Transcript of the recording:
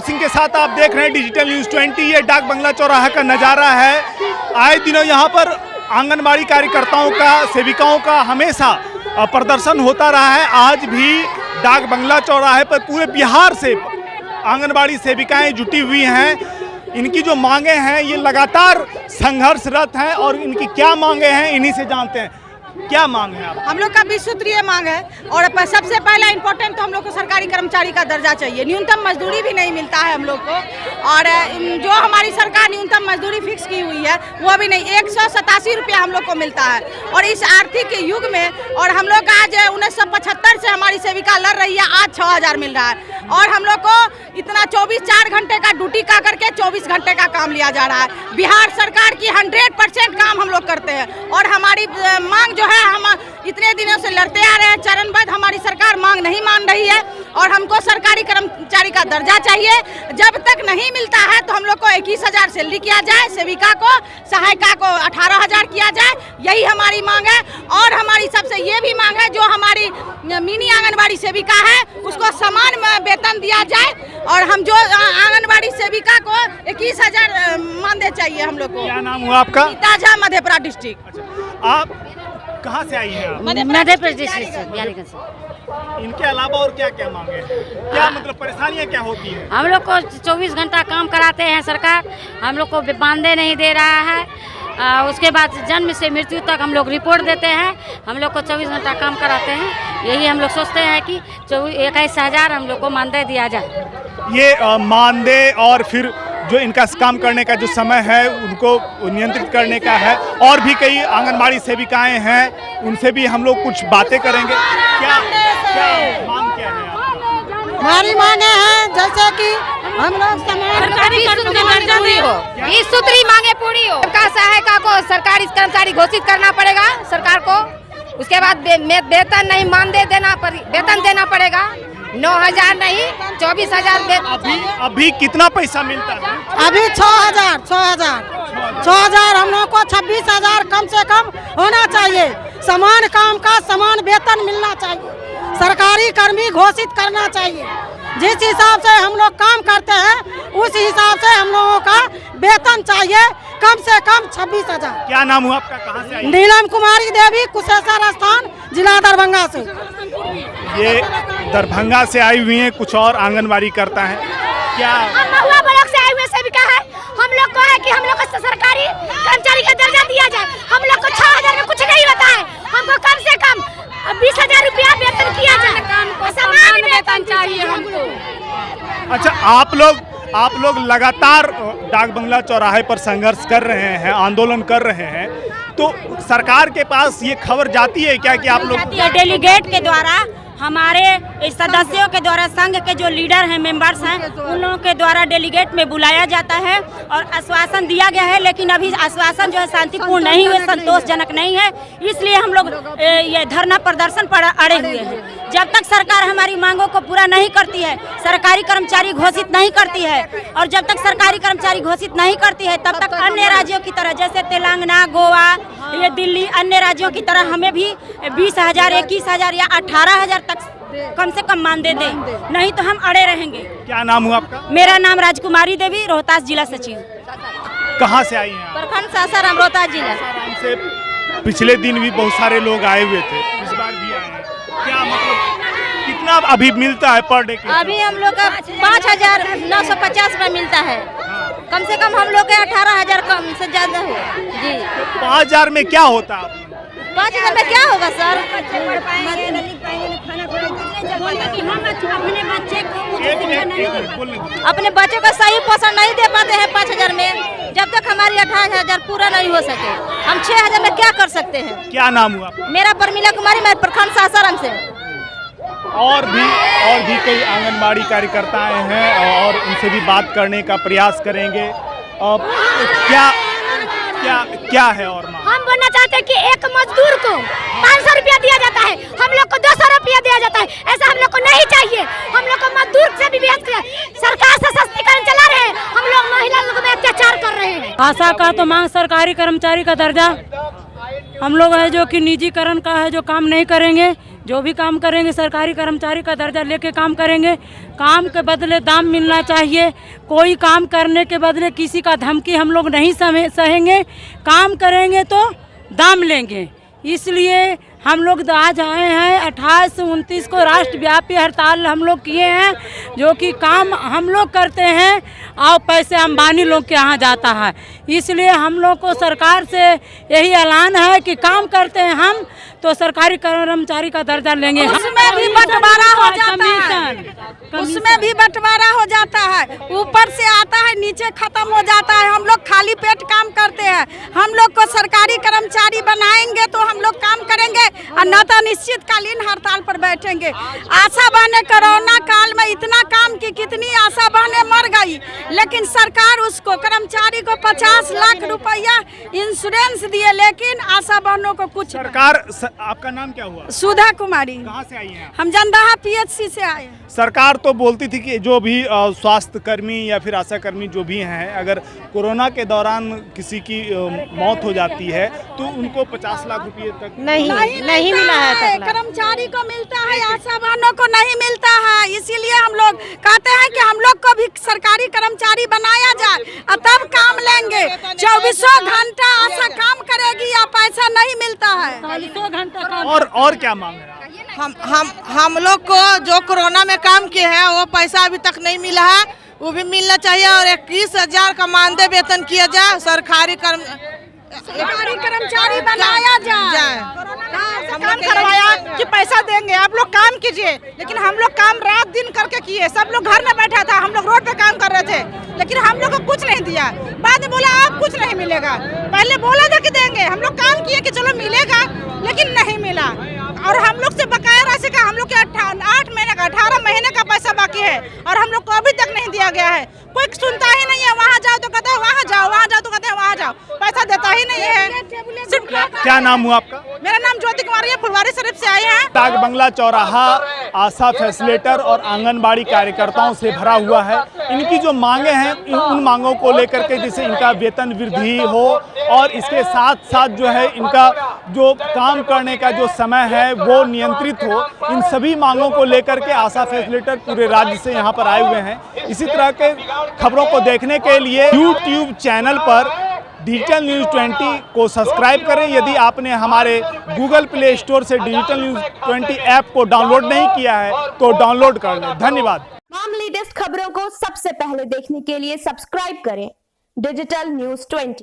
सिंह के साथ आप देख रहे हैं डिजिटल न्यूज़ 20। ये डाक बंगला चौराहा का नज़ारा है। आए दिनों यहाँ पर आंगनबाड़ी कार्यकर्ताओं का, सेविकाओं का हमेशा प्रदर्शन होता रहा है। आज भी डाक बंगला चौराहे पर पूरे बिहार से आंगनबाड़ी सेविकाएं जुटी हुई हैं। इनकी जो मांगे हैं ये लगातार संघर्षरत हैं और इनकी क्या मांगे हैं इन्हीं से जानते हैं। क्या मांग है आप? हम लोग का 20 सूत्रीय मांग है और सबसे पहला इम्पोर्टेंट तो हम लोग को सरकारी कर्मचारी का दर्जा चाहिए। न्यूनतम मजदूरी भी नहीं मिलता है हम लोग को, और जो हमारी सरकार न्यूनतम मजदूरी फिक्स की हुई है वो भी नहीं, 187 रुपया हम लोग को मिलता है। और इस आर्थिक युग में, और हम लोग आज 1975 से हमारी सेविका लड़ रही है, आज 6000 मिल रहा है। और हम लोग को इतना 4 घंटे का ड्यूटी का करके 24 घंटे का काम लिया जा रहा है। बिहार सरकार की 100% काम हम लोग करते हैं और हमारी मांग जो है, हम इतने दिनों से लड़ते आ रहे हैं चरणबद्ध। हमारी सरकार मांग नहीं मान रही है और हमको सरकारी कर्मचारी का दर्जा चाहिए। जब तक नहीं मिलता है तो हम लोग को 21,000 सैलरी किया जाए, सेविका को, सहायिका को 18,000 किया जाए, यही हमारी मांग है। और हमारी सबसे ये भी मांग है, जो हमारी मिनी आंगनबाड़ी सेविका है उसको समान वेतन दिया जाए और हम जो आंगनबाड़ी सेविका को 21,000 मानदेय चाहिए हम लोग को। क्या नाम हुआ आपका? ताजा, मधेपुरा डिस्ट्रिक्ट। आप कहाँ से आई हैं आप? मधेपुरा डिस्ट्रिक्ट से। इनके अलावा और क्या क्या मांगे हैं? क्या मतलब परेशानियाँ क्या होती हैं? हम लोग को 24 घंटा काम कराते हैं सरकार, हम लोग को मानदेय नहीं दे रहा है। उसके बाद जन्म से मृत्यु तक हम लोग रिपोर्ट देते हैं, हम लोग को 24 घंटा काम कराते हैं। यही हम लोग सोचते हैं कि 21,000 हम लोग को मानदेय दिया जाए। ये मानदेय और फिर जो इनका काम करने का जो समय है उनको नियंत्रित करने का है। और भी कई आंगनबाड़ी सेविकाएं हैं, उनसे भी हम लोग कुछ बातें करेंगे। क्या मांग क्या है आपका? हमारी मांगे हैं जैसे कि हम लोग सरकारी कर्मचारी हो, 20 सूत्री मांगे पूरी हो। सहायिका को सरकारी कर्मचारी घोषित करना पड़ेगा सरकार को। उसके बाद वेतन नहीं, मानदेय वेतन देना पड़ेगा। 9,000 नहीं, 24,000। अभी कितना पैसा मिलता है? अभी 6,000 हम लोग को 26,000 कम से कम होना चाहिए। समान काम का समान वेतन मिलना चाहिए, सरकारी कर्मी घोषित करना चाहिए। जिस हिसाब से हम लोग काम करते हैं उस हिसाब से हम लोगों का वेतन चाहिए, कम से कम 26,000। क्या नाम हुआ आपका? कहाँ से आई? नीलम कुमारी देवी, कुशेश्वर स्थान, जिला दरभंगा से। ये दरभंगा से आई हुई हैं, कुछ और आंगनबाड़ी करता है। क्या महुआ ब्लॉक से आए हुए सेविका है। हम लोग को है कि हम लोग को सरकारी कर्मचारी का दर्जा दिया जाए। हम लोग को 6,000 में कुछ नहीं होता है, हमको कम से कम 20,000 रुपया वेतन किया जाए, समान वेतन चाहिए हमको। अच्छा, आप लोग लगातार डाक बंगला चौराहे पर संघर्ष कर रहे हैं, आंदोलन कर रहे हैं, तो सरकार के पास ये खबर जाती है क्या कि आप लोग डेलीगेट के द्वारा, हमारे सदस्यों के द्वारा, संघ के जो लीडर हैं, मेंबर्स हैं, उन लोगों के द्वारा डेलीगेट में बुलाया जाता है और आश्वासन दिया गया है, लेकिन अभी आश्वासन जो है शांतिपूर्ण नहीं हुए, संतोषजनक नहीं है। इसलिए हम लोग ये धरना प्रदर्शन पर अड़े हुए हैं। जब तक सरकार हमारी मांगों को पूरा नहीं करती है, सरकारी कर्मचारी घोषित नहीं करती है, और जब तक सरकारी कर्मचारी घोषित नहीं करती है तब तक अन्य राज्यों की तरह, जैसे तेलंगाना, गोवा, ये दिल्ली, अन्य राज्यों की तरह हमें भी 20,000, 21,000 या 18,000 तक कम से कम मानदेय दे, नहीं तो हम अड़े रहेंगे। क्या नाम हुआ आपका? मेरा नाम राजकुमारी देवी, रोहतास जिला सचिव। कहाँ से आई हैं? प्रखंड सासाराम, रोहतास जिला से। पिछले दिन भी बहुत सारे लोग आए हुए थे, इस बार भी आए हैं। क्या मतलब कितना अभी मिलता है पर डे? अभी हम लोग का 5,950 रुपये मिलता है। कम से कम हम लोग के 18,000 कम से ज्यादा हो जी। 5,000 में क्या होता है? 5,000 में क्या होगा सर? अपने बच्चों का सही पोषण नहीं दे पाते हैं 5,000 में। जब तक हमारी 18,000 पूरा नहीं हो सके, हम 6,000 में क्या कर सकते हैं? क्या नाम हुआ? मेरा परमिला कुमारी, मैं प्रखंड सासाराम से। और भी कई आंगनबाड़ी कार्यकर्ताएं हैं और उनसे भी बात करने का प्रयास करेंगे। क्या है और हम बोलना चाहते हैं कि एक मजदूर को 500 रुपया दिया जाता है, हम लोग को 200 रुपया दिया जाता है। ऐसा हम लोग को नहीं चाहिए। हम लोग को मजदूर से भी सरकार सशक्तिकरण चला रहे हैं, हम लोग महिला लोगों में अत्याचार कर रहे हैं। आशा का तो मांग सरकारी कर्मचारी का दर्जा। हम लोग है जो कि निजीकरण का है जो काम नहीं करेंगे, जो भी काम करेंगे सरकारी कर्मचारी का दर्जा लेके काम करेंगे। काम के बदले दाम मिलना चाहिए। कोई काम करने के बदले किसी का धमकी हम लोग नहीं सहेंगे। काम करेंगे तो दाम लेंगे। इसलिए हम लोग आज आए हैं 28 से 29 को राष्ट्रव्यापी हड़ताल हम लोग किए हैं, जो कि काम हम लोग करते हैं और पैसे अंबानी लोग के यहाँ जाता है। इसलिए हम लोग को सरकार से यही ऐलान है कि काम करते हैं हम तो सरकारी कर्मचारी का दर्जा लेंगे। उसमें भी बंटवारा हो जाता है, उसमें भी बंटवारा हो जाता है। ऊपर से आता है नीचे खत्म हो जाता है। हम लोग खाली पेट काम करते हैं। हम लोग को सरकारी कर्मचारी बनाएंगे तो हम लोग काम करेंगे और न तो निश्चितकालीन हड़ताल पर बैठेंगे। आशा बहने कोरोना काल में इतना काम की, कितनी आशा बहने मर गई, लेकिन सरकार उसको कर्मचारी को 50 लाख रुपया इंश्योरेंस दिए, लेकिन आशा बहनों को कुछ। सरकार आपका नाम क्या हुआ? सुधा कुमारी। कहाँ से आई हैं? हम जनदाहा PHC से आए हैं। सरकार तो बोलती थी कि जो भी स्वास्थ्य कर्मी या फिर आशा कर्मी जो भी हैं, अगर कोरोना के दौरान किसी की मौत हो जाती है तो उनको 50 लाख रुपए तक नहीं मिला है। कर्मचारी को मिलता है, आशा बहनों को नहीं मिलता है। इसीलिए हम लोग कहते हैं कि हम लोग को भी सरकारी कर्मचारी बनाया जाए और तब काम लेंगे। 24 घंटा आशा काम करेगी या पैसा नहीं मिलता है। 40 घंटा काम। और क्या मांग है? हम लोग को जो कोरोना में काम किए हैं वो पैसा अभी तक नहीं मिला है, वो भी मिलना चाहिए। और 21,000 का मानदेय वेतन किया जाए। सरकारी कर्मचारी बनाया जाए। काम करवाया कि पैसा देंगे, आप लोग काम कीजिए, लेकिन हम लोग काम रात दिन करके किए। सब लोग घर में बैठा था, हम लोग रोड पे काम कर रहे थे, लेकिन हम लोग को कुछ नहीं दिया। बाद में बोला आप कुछ नहीं मिलेगा। पहले बोला था कि देंगे, हम लोग काम किए कि चलो मिलेगा, लेकिन नहीं मिला। और हम लोग से बकाया राशि का हम लोग के 8 महीने का 18 महीने का पैसा बाकी है और हम लोग को अभी तक नहीं दिया गया है। कोई सुनता ही नहीं है। वहाँ जाओ तो कहते हैं वहाँ जाओ, वहाँ जाओ तो कहते हैं वहाँ जाओ, पैसा देता ही नहीं है। सिर्फ क्या नाम हुआ आपका? मेरा नाम ज्योति कुमारी है, फुलवारी शरीफ से आए हैं। डाक बंगला चौराहा आशा फैसिलेटर और आंगनबाड़ी कार्यकर्ताओं से भरा हुआ है। इनकी जो मांगे हैं, उन मांगों को लेकर के जैसे इनका वेतन वृद्धि हो और इसके साथ साथ जो है इनका जो काम करने का जो समय है वो नियंत्रित हो, इन सभी मांगों को लेकर के आशा फैसिलेटर पूरे राज्य से यहाँ पर आए हुए हैं। इसी तरह के खबरों को देखने के लिए YouTube चैनल पर डिजिटल न्यूज़ 20 को सब्सक्राइब करें। यदि आपने हमारे गूगल प्ले स्टोर से डिजिटल न्यूज़ 20 ऐप को डाउनलोड नहीं किया है तो डाउनलोड कर लें। धन्यवाद। तमाम लेटेस्ट खबरों को सबसे पहले देखने के लिए सब्सक्राइब करें डिजिटल न्यूज़ 20।